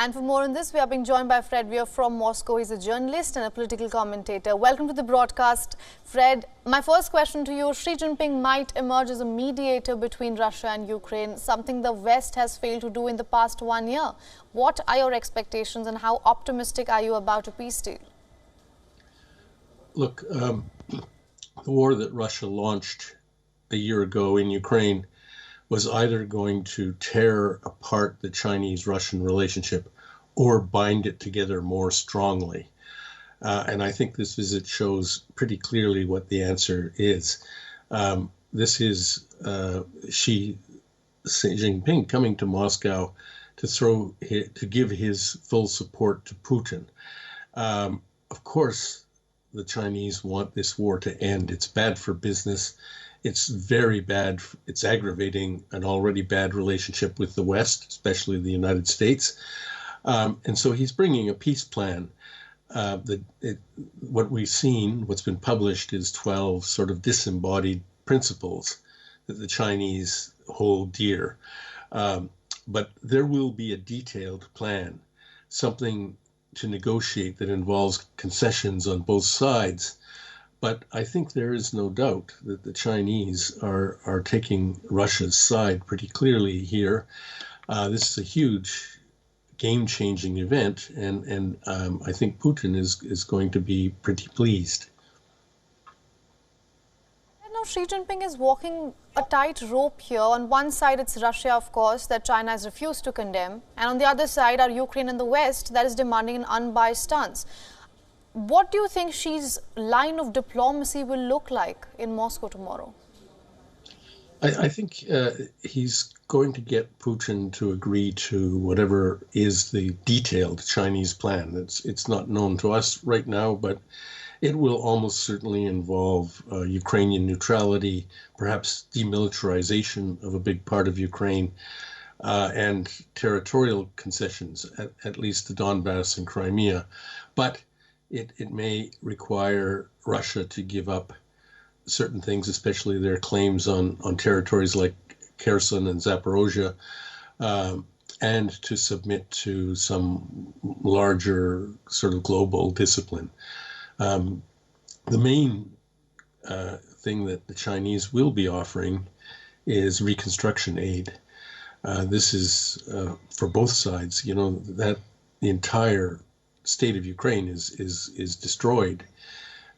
And for more on this, we are being joined by Fred Weir from Moscow. He's a journalist and a political commentator. Welcome to the broadcast, Fred. My first question to you, Xi Jinping might emerge as a mediator between Russia and Ukraine, something the West has failed to do in the past 1 year. What are your expectations and how optimistic are you about a peace deal? Look, the war that Russia launched a year ago in Ukraine was either going to tear apart the Chinese-Russian relationship or bind it together more strongly. And I think this visit shows pretty clearly what the answer is. This is Xi Jinping coming to Moscow to give his full support to Putin. Of course, the Chinese want this war to end. It's bad for business. It's very bad. It's aggravating an already bad relationship with the West, especially the United States. And so he's bringing a peace plan. What we've seen, what's been published, is 12 sort of disembodied principles that the Chinese hold dear. But there will be a detailed plan, something to negotiate that involves concessions on both sides. But I think there is no doubt that the Chinese are taking Russia's side pretty clearly here. This is a huge game-changing event, and I think Putin is going to be pretty pleased. Now, Xi Jinping is walking a tight rope here. On one side, it's Russia, of course, that China has refused to condemn. And on the other side are Ukraine and the West that is demanding an unbiased stance. What do you think Xi's line of diplomacy will look like in Moscow tomorrow? I think he's going to get Putin to agree to whatever is the detailed Chinese plan. It's not known to us right now, but it will almost certainly involve Ukrainian neutrality, perhaps demilitarization of a big part of Ukraine, and territorial concessions, at least the Donbass and Crimea. But it may require Russia to give up certain things, especially their claims on territories like Kherson and Zaporozhye, and to submit to some larger sort of global discipline. The main thing that the Chinese will be offering is reconstruction aid. This is for both sides. You know, that the entire state of Ukraine is destroyed.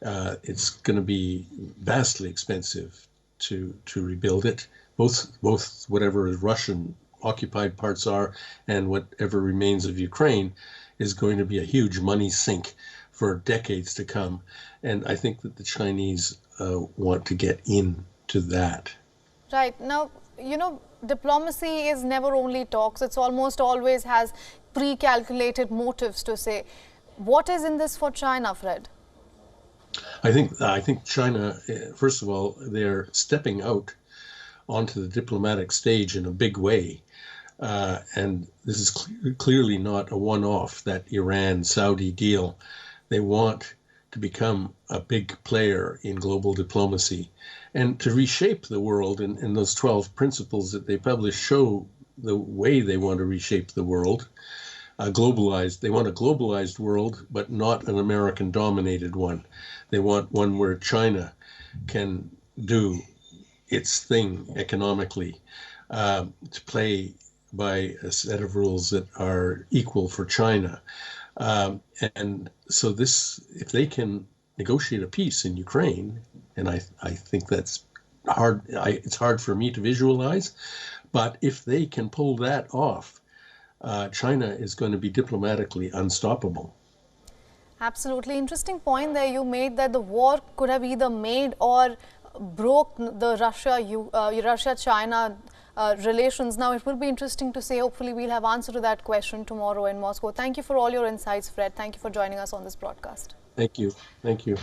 It's going to be vastly expensive to rebuild it. Both whatever Russian occupied parts are and whatever remains of Ukraine is going to be a huge money sink for decades to come. And I think that the Chinese want to get into that. Right. Now, you know, diplomacy is never only talks. It's almost always has pre-calculated motives to say. What is in this for China, Fred? I think China, first of all, they're stepping out onto the diplomatic stage in a big way. And this is clearly not a one-off, that Iran-Saudi deal. They want to become a big player in global diplomacy and to reshape the world. And those 12 principles that they publish show the way they want to reshape the world. They want a globalized world, but not an American-dominated one. They want one where China can do its thing economically, to play by a set of rules that are equal for China. And so if they can negotiate a peace in Ukraine, and I think that's hard, it's hard for me to visualize, but if they can pull that off, China is going to be diplomatically unstoppable. Absolutely. Interesting point there you made, that the war could have either made or broke the Russia-China relations. Now, it will be interesting to say. Hopefully, we'll have answer to that question tomorrow in Moscow. Thank you for all your insights, Fred. Thank you for joining us on this broadcast. Thank you. Thank you.